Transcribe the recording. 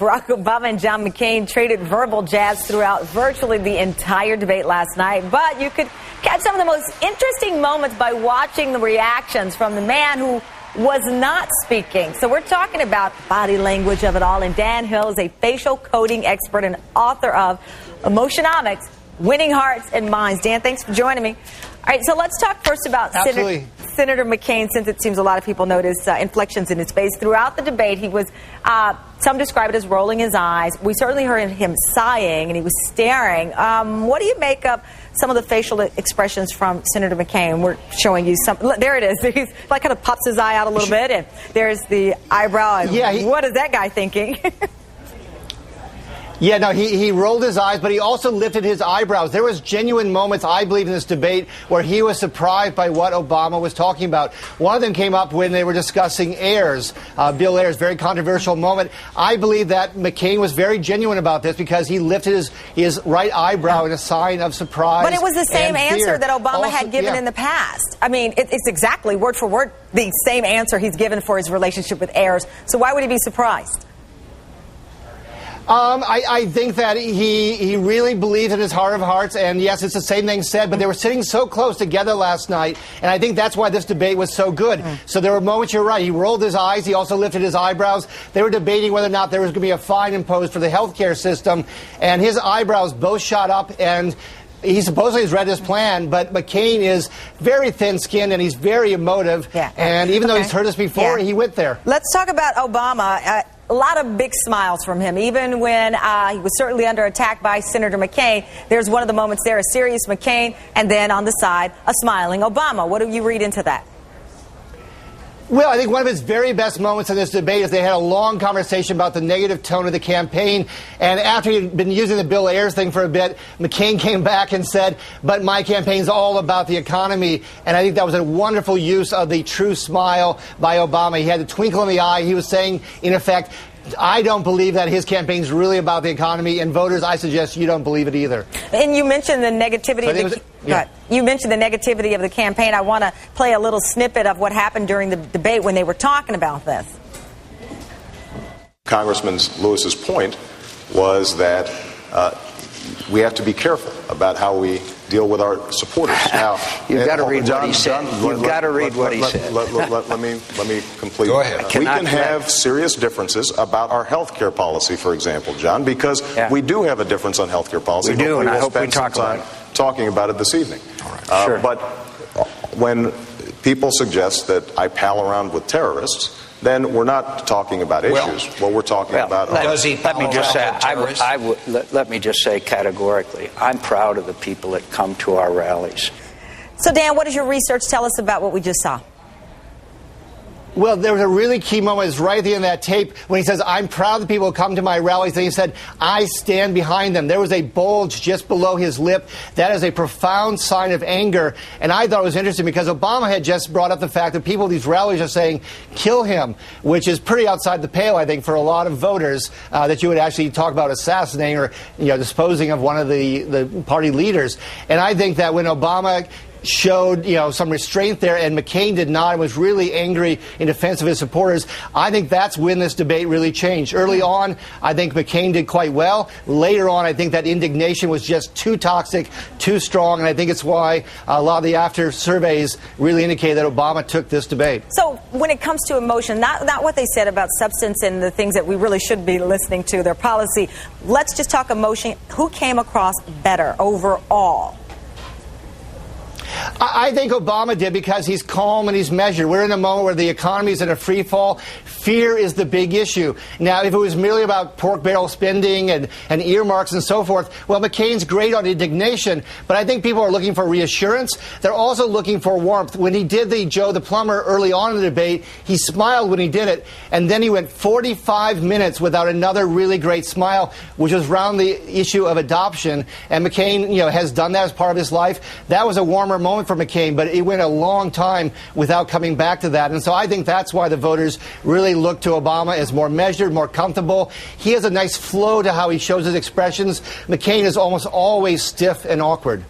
Barack Obama and John McCain traded verbal jabs throughout virtually the entire debate last night. But you could catch some of the most interesting moments by watching the reactions from the man who was not speaking. So we're talking about body language of it all. And Dan Hill is a facial coding expert and author of Emotionomics, Winning Hearts and Minds. Dan, thanks for joining me. All right, so let's talk first about Senator McCain, since it seems a lot of people notice inflections in his face. Throughout the debate, he was, some describe it as rolling his eyes. We certainly heard him sighing, and he was staring. What do you make of some of the facial expressions from Senator McCain? We're showing you some. There it is. He's like kind of pops his eye out a little bit, and there's the eyebrow. And what is that guy thinking? Yeah, no, he rolled his eyes, but he also lifted his eyebrows. There was genuine moments, I believe, in this debate where he was surprised by what Obama was talking about. One of them came up when they were discussing Ayers, Bill Ayers, very controversial moment. I believe that McCain was very genuine about this because he lifted his right eyebrow in a sign of surprise. But it was the same answer that Obama had given in the past. I mean, it's exactly word for word the same answer he's given for his relationship with Ayers. So why would he be surprised? I think that he really believes in his heart of hearts, and yes, it's the same thing said, but they were sitting so close together last night, and I think that's why this debate was so good. So there were moments, you're right, he rolled his eyes, he also lifted his eyebrows. They were debating whether or not there was going to be a fine imposed for the healthcare system, and his eyebrows both shot up, and he supposedly has read his plan, but McCain is very thin-skinned and he's very emotive. Yeah. And even though he's heard us before, he went there. Let's talk about Obama. A lot of big smiles from him, even when he was certainly under attack by Senator McCain. There's one of the moments there, a serious McCain, and then on the side, a smiling Obama. What do you read into that? Well, I think one of his very best moments in this debate is they had a long conversation about the negative tone of the campaign. And after he'd been using the Bill Ayers thing for a bit, McCain came back and said, but my campaign's all about the economy. And I think that was a wonderful use of the true smile by Obama. He had the twinkle in the eye. He was saying, in effect, I don't believe that his campaign's really about the economy, and voters, I suggest you don't believe it either. And you mentioned the negativity you mentioned the negativity of the campaign. I want to play a little snippet of what happened during the debate when they were talking about this. Congressman Lewis's point was that we have to be careful about how we deal with our supporters. Now, you've got to read what he said. You've got to read what he said. Let me complete. Go ahead. We can have serious differences about our health care policy, for example, John, because we do have a difference on health care policy. We do, and I hope we talk about it. Talking about it this evening. All right. Sure. But when people suggest that I pal around with terrorists, then we're not talking about issues. What we're talking about are... Let me just say categorically, I'm proud of the people that come to our rallies. So, Dan, what does your research tell us about what we just saw? Well, there was a really key moment. It's right at the end of that tape when he says, I'm proud that people come to my rallies. Then he said, I stand behind them. There was a bulge just below his lip. That is a profound sign of anger. And I thought it was interesting because Obama had just brought up the fact that people at these rallies are saying, kill him, which is pretty outside the pale, I think, for a lot of voters, that you would actually talk about assassinating or disposing of one of the party leaders. And I think that when Obama showed, some restraint there, and McCain did not, and was really angry in defense of his supporters. I think that's when this debate really changed. Early on, I think McCain did quite well. Later on, I think that indignation was just too toxic, too strong, and I think it's why a lot of the after surveys really indicate that Obama took this debate. So when it comes to emotion, not what they said about substance and the things that we really should be listening to, their policy, let's just talk emotion. Who came across better overall? I think Obama did because he's calm and he's measured. We're in a moment where the economy is in a free fall. Fear is the big issue. Now, if it was merely about pork barrel spending and earmarks and so forth, well, McCain's great on indignation, but I think people are looking for reassurance. They're also looking for warmth. When he did the Joe the Plumber early on in the debate, he smiled when he did it, and then he went 45 minutes without another really great smile, which was around the issue of adoption. And McCain, has done that as part of his life. That was a warmer moment for McCain, but it went a long time without coming back to that. And so I think that's why the voters really look to Obama as more measured, more comfortable. He has a nice flow to how he shows his expressions. McCain is almost always stiff and awkward.